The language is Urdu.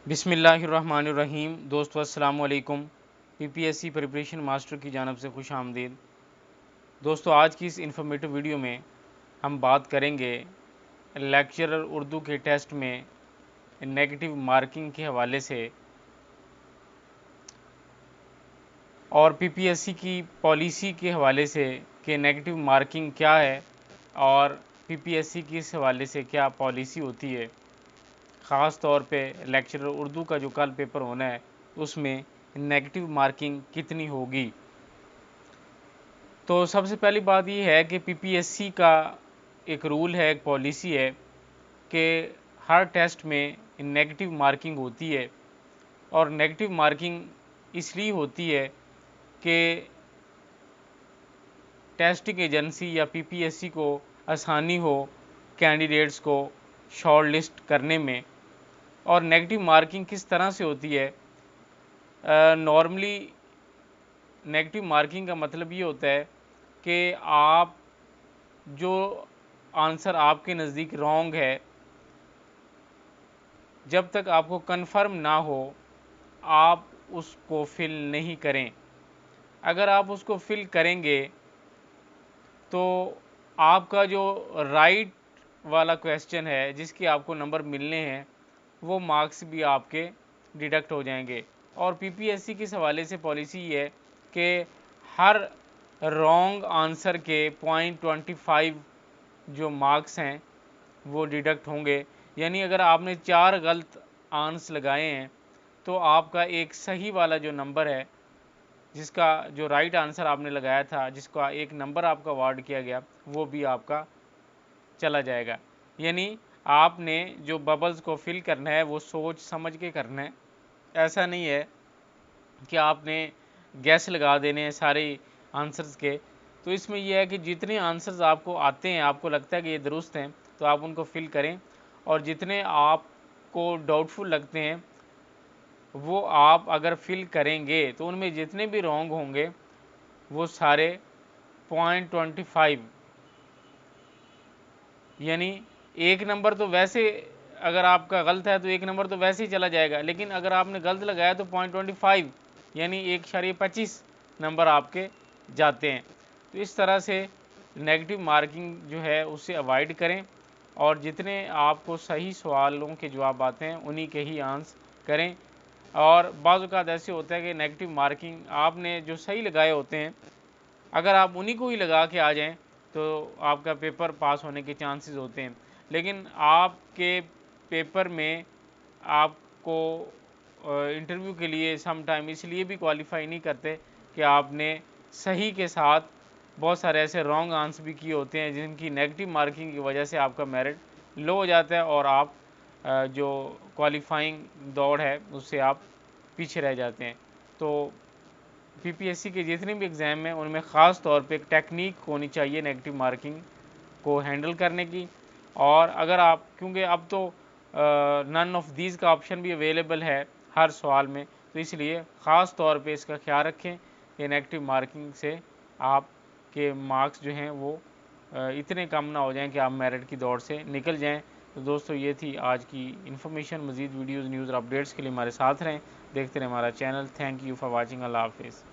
بسم اللہ الرحمن الرحیم۔ دوستو السلام علیکم۔ P P S C preparation master کی جانب سے خوش آمدید۔ دوستو آج کی اس انفارمیٹو ویڈیو میں ہم بات کریں گے لیکچرر اردو کے ٹیسٹ میں نیگیٹو مارکنگ کے حوالے سے اور پی پی ایس سی کی پالیسی کے حوالے سے کہ نیگیٹو مارکنگ کیا ہے اور پی پی ایس سی کی اس حوالے سے کیا پالیسی ہوتی ہے، خاص طور پہ لیکچرر اردو کا جو کل پیپر ہونا ہے اس میں نیگیٹو مارکنگ کتنی ہوگی۔ تو سب سے پہلی بات یہ ہے کہ پی پی ایس سی کا ایک رول ہے، ایک پالیسی ہے کہ ہر ٹیسٹ میں نیگیٹو مارکنگ ہوتی ہے، اور نیگیٹو مارکنگ اس لیے ہوتی ہے کہ ٹیسٹنگ ایجنسی یا پی پی ایس سی کو آسانی ہو کینڈیڈیٹس کو شارٹ لسٹ کرنے میں۔ اور نیگیٹو مارکنگ کس طرح سے ہوتی ہے؟ نارملی نیگیٹو مارکنگ کا مطلب یہ ہوتا ہے کہ آپ جو آنسر آپ کے نزدیک رانگ ہے، جب تک آپ کو کنفرم نہ ہو آپ اس کو فل نہیں کریں۔ اگر آپ اس کو فل کریں گے تو آپ کا جو رائٹ والا کویسچن ہے جس کے آپ کو نمبر ملنے ہیں وہ مارکس بھی آپ کے ڈیڈکٹ ہو جائیں گے۔ اور پی پی ایس سی کے حوالے سے پالیسی یہ ہے کہ ہر رانگ آنسر کے 0.25 جو مارکس ہیں وہ ڈیڈکٹ ہوں گے۔ یعنی اگر آپ نے 4 غلط آنسر لگائے ہیں تو آپ کا ایک صحیح والا جو نمبر ہے، جس کا جو رائٹ آنسر آپ نے لگایا تھا، جس کا ایک نمبر آپ کا اوارڈ کیا گیا، وہ بھی آپ کا چلا جائے گا۔ یعنی آپ نے جو ببلز کو فل کرنا ہے وہ سوچ سمجھ کے کرنا ہے۔ ایسا نہیں ہے کہ آپ نے گیس لگا دینے ہیں سارے آنسرز کے۔ تو اس میں یہ ہے کہ جتنے آنسرز آپ کو آتے ہیں، آپ کو لگتا ہے کہ یہ درست ہیں، تو آپ ان کو فل کریں، اور جتنے آپ کو ڈاؤٹ فل لگتے ہیں وہ آپ اگر فل کریں گے تو ان میں جتنے بھی رانگ ہوں گے وہ سارے 0.25، یعنی ایک نمبر تو ویسے اگر آپ کا غلط ہے تو ایک نمبر تو ویسے ہی چلا جائے گا، لیکن اگر آپ نے غلط لگایا تو 0.25 یعنی 1.25 نمبر آپ کے جاتے ہیں۔ تو اس طرح سے نیگیٹو مارکنگ جو ہے اسے اوائڈ کریں، اور جتنے آپ کو صحیح سوالوں کے جواب آتے ہیں انہی کے ہی آنسر کریں۔ اور بعض اوقات ایسے ہوتا ہے کہ نیگیٹو مارکنگ آپ نے جو صحیح لگائے ہوتے ہیں، اگر آپ انہی کو ہی لگا کے آ جائیں تو آپ کا پیپر پاس ہونے کے چانسز ہوتے ہیں۔ لیکن آپ کے پیپر میں آپ کو انٹرویو کے لیے سم ٹائم اس لیے بھی کوالیفائی نہیں کرتے کہ آپ نے صحیح کے ساتھ بہت سارے ایسے رانگ آنسر بھی کیے ہوتے ہیں جن کی نیگیٹو مارکنگ کی وجہ سے آپ کا میرٹ لو ہو جاتا ہے، اور آپ جو کوالیفائنگ دوڑ ہے اس سے آپ پیچھے رہ جاتے ہیں۔ تو پی پی ایس سی کے جتنے بھی ایگزام ہیں ان میں خاص طور پہ ایک ٹیکنیک ہونی چاہیے نیگیٹو مارکنگ کو ہینڈل کرنے کی۔ اور اگر آپ کیونکہ اب تو نن آف دیز کا آپشن بھی اویلیبل ہے ہر سوال میں، تو اس لیے خاص طور پہ اس کا خیال رکھیں کہ نیگیٹو مارکنگ سے آپ کے مارکس جو ہیں وہ اتنے کم نہ ہو جائیں کہ آپ میرٹ کی دوڑ سے نکل جائیں۔ تو دوستو یہ تھی آج کی انفارمیشن۔ مزید ویڈیوز، نیوز اور اپڈیٹس کے لیے ہمارے ساتھ رہیں، دیکھتے رہیں ہمارا channel. Thank you for watching. اللہ حافظ۔